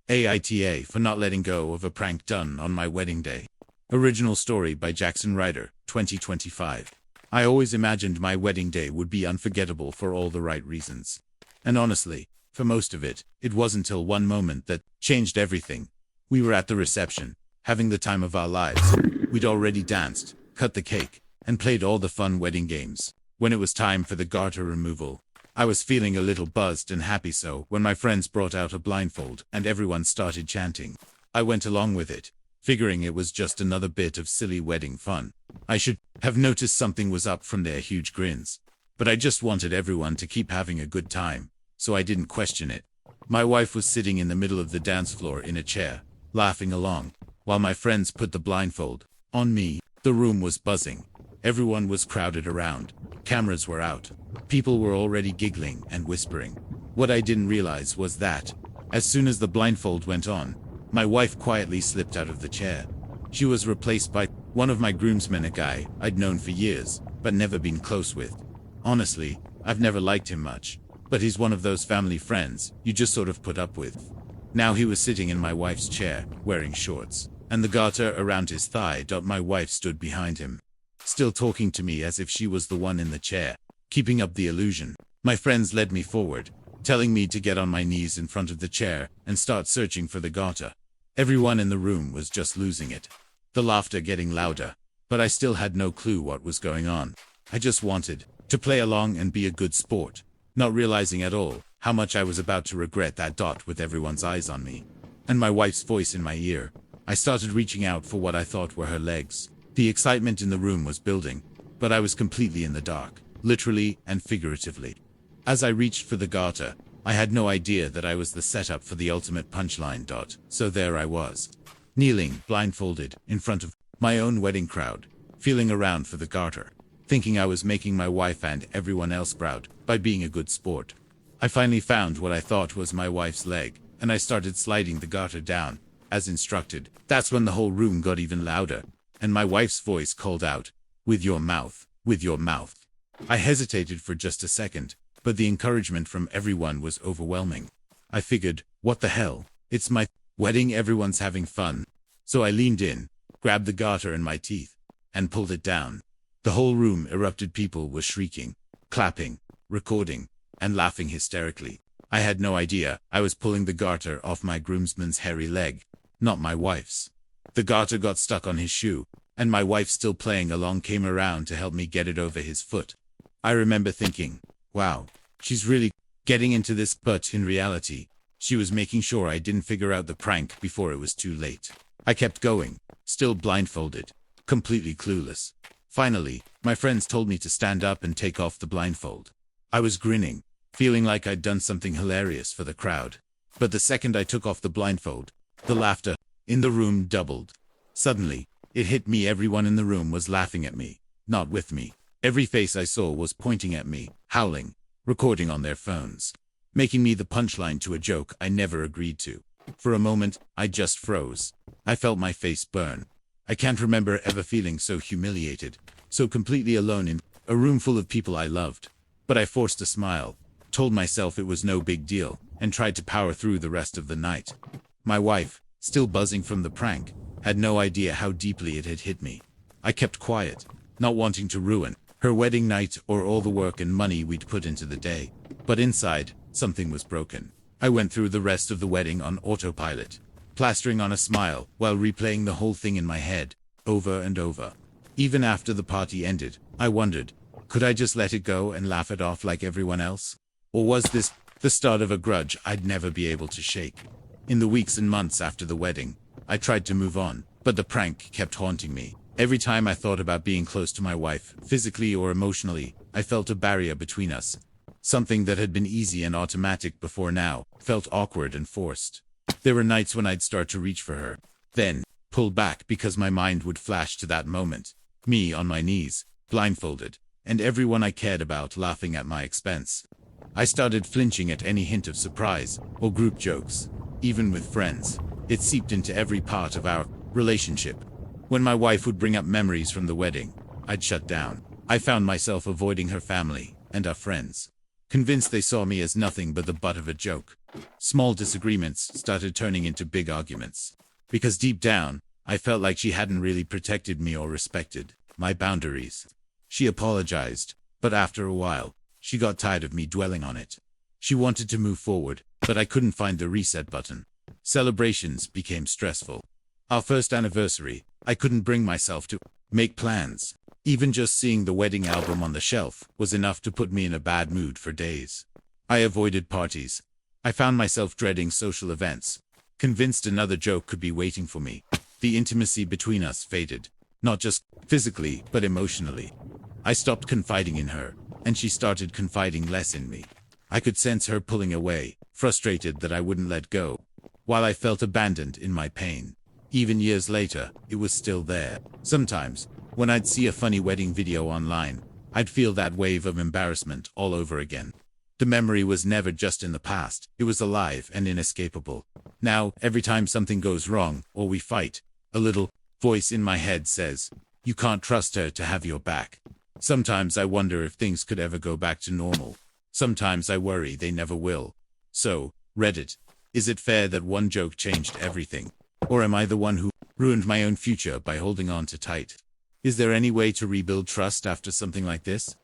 AITA for not letting go of a prank done on my wedding day. Original story by Jackson Ryder, 2025. I always imagined my wedding day would be unforgettable for all the right reasons. And honestly, for most of it, it wasn't until one moment that changed everything. We were at the reception, having the time of our lives. We'd already danced, cut the cake, and played all the fun wedding games. When it was time for the garter removal, I was feeling a little buzzed and happy, so when my friends brought out a blindfold and everyone started chanting, I went along with it, figuring it was just another bit of silly wedding fun. I should have noticed something was up from their huge grins, but I just wanted everyone to keep having a good time, so I didn't question it. My wife was sitting in the middle of the dance floor in a chair, laughing along, while my friends put the blindfold on me. The room was buzzing. Everyone was crowded around. Cameras were out. People were already giggling and whispering. What I didn't realize was that, as soon as the blindfold went on, my wife quietly slipped out of the chair. She was replaced by one of my groomsmen, a guy I'd known for years, but never been close with. Honestly, I've never liked him much, but he's one of those family friends you just sort of put up with. Now he was sitting in my wife's chair, wearing shorts, and the garter around his thigh. My wife stood behind him, still talking to me as if she was the one in the chair, keeping up the illusion. My friends led me forward, telling me to get on my knees in front of the chair and start searching for the garter. Everyone in the room was just losing it, the laughter getting louder, but I still had no clue what was going on. I just wanted to play along and be a good sport, not realizing at all how much I was about to regret that dot with everyone's eyes on me, and my wife's voice in my ear. I started reaching out for what I thought were her legs. The excitement in the room was building, but I was completely in the dark, literally and figuratively. As I reached for the garter, I had no idea that I was the setup for the ultimate punchline. So there I was, kneeling, blindfolded, in front of my own wedding crowd, feeling around for the garter, thinking I was making my wife and everyone else proud by being a good sport. I finally found what I thought was my wife's leg, and I started sliding the garter down, as instructed. That's when the whole room got even louder, and my wife's voice called out, "With your mouth, with your mouth." I hesitated for just a second, but the encouragement from everyone was overwhelming. I figured, what the hell? It's my wedding, everyone's having fun. So I leaned in, grabbed the garter in my teeth, and pulled it down. The whole room erupted. People were shrieking, clapping, recording, and laughing hysterically. I had no idea I was pulling the garter off my groomsman's hairy leg, not my wife's. The garter got stuck on his shoe, and my wife, still playing along, came around to help me get it over his foot. I remember thinking, wow, she's really getting into this, but in reality, she was making sure I didn't figure out the prank before it was too late. I kept going, still blindfolded, completely clueless. Finally, my friends told me to stand up and take off the blindfold. I was grinning, feeling like I'd done something hilarious for the crowd. But the second I took off the blindfold, the laughter in the room doubled. Suddenly, it hit me. Everyone in the room was laughing at me, not with me. Every face I saw was pointing at me, howling, recording on their phones, making me the punchline to a joke I never agreed to. For a moment, I just froze. I felt my face burn. I can't remember ever feeling so humiliated, so completely alone in a room full of people I loved. But I forced a smile, told myself it was no big deal, and tried to power through the rest of the night. My wife, still buzzing from the prank, had no idea how deeply it had hit me. I kept quiet, not wanting to ruin her wedding night or all the work and money we'd put into the day. But inside, something was broken. I went through the rest of the wedding on autopilot, plastering on a smile while replaying the whole thing in my head, over and over. Even after the party ended, I wondered, could I just let it go and laugh it off like everyone else? Or was this the start of a grudge I'd never be able to shake? In the weeks and months after the wedding, I tried to move on, but the prank kept haunting me. Every time I thought about being close to my wife, physically or emotionally, I felt a barrier between us. Something that had been easy and automatic before now felt awkward and forced. There were nights when I'd start to reach for her, then pull back because my mind would flash to that moment, me on my knees, blindfolded, and everyone I cared about laughing at my expense. I started flinching at any hint of surprise or group jokes. Even with friends, it seeped into every part of our relationship. When my wife would bring up memories from the wedding, I'd shut down. I found myself avoiding her family and our friends. convinced they saw me as nothing but the butt of a joke. Small disagreements started turning into big arguments. Because deep down, I felt like she hadn't really protected me or respected my boundaries. She apologized, but after a while, she got tired of me dwelling on it. She wanted to move forward, but I couldn't find the reset button. Celebrations became stressful. Our first anniversary, I couldn't bring myself to make plans. Even just seeing the wedding album on the shelf was enough to put me in a bad mood for days. I avoided parties. I found myself dreading social events, convinced another joke could be waiting for me. The intimacy between us faded, not just physically, but emotionally. I stopped confiding in her, and she started confiding less in me. I could sense her pulling away, frustrated that I wouldn't let go, while I felt abandoned in my pain. Even years later, it was still there. Sometimes, when I'd see a funny wedding video online, I'd feel that wave of embarrassment all over again. The memory was never just in the past, it was alive and inescapable. Now, every time something goes wrong, or we fight, a little voice in my head says, "You can't trust her to have your back." Sometimes I wonder if things could ever go back to normal. Sometimes I worry they never will. So, Reddit, is it fair that one joke changed everything? Or am I the one who ruined my own future by holding on too tight? Is there any way to rebuild trust after something like this?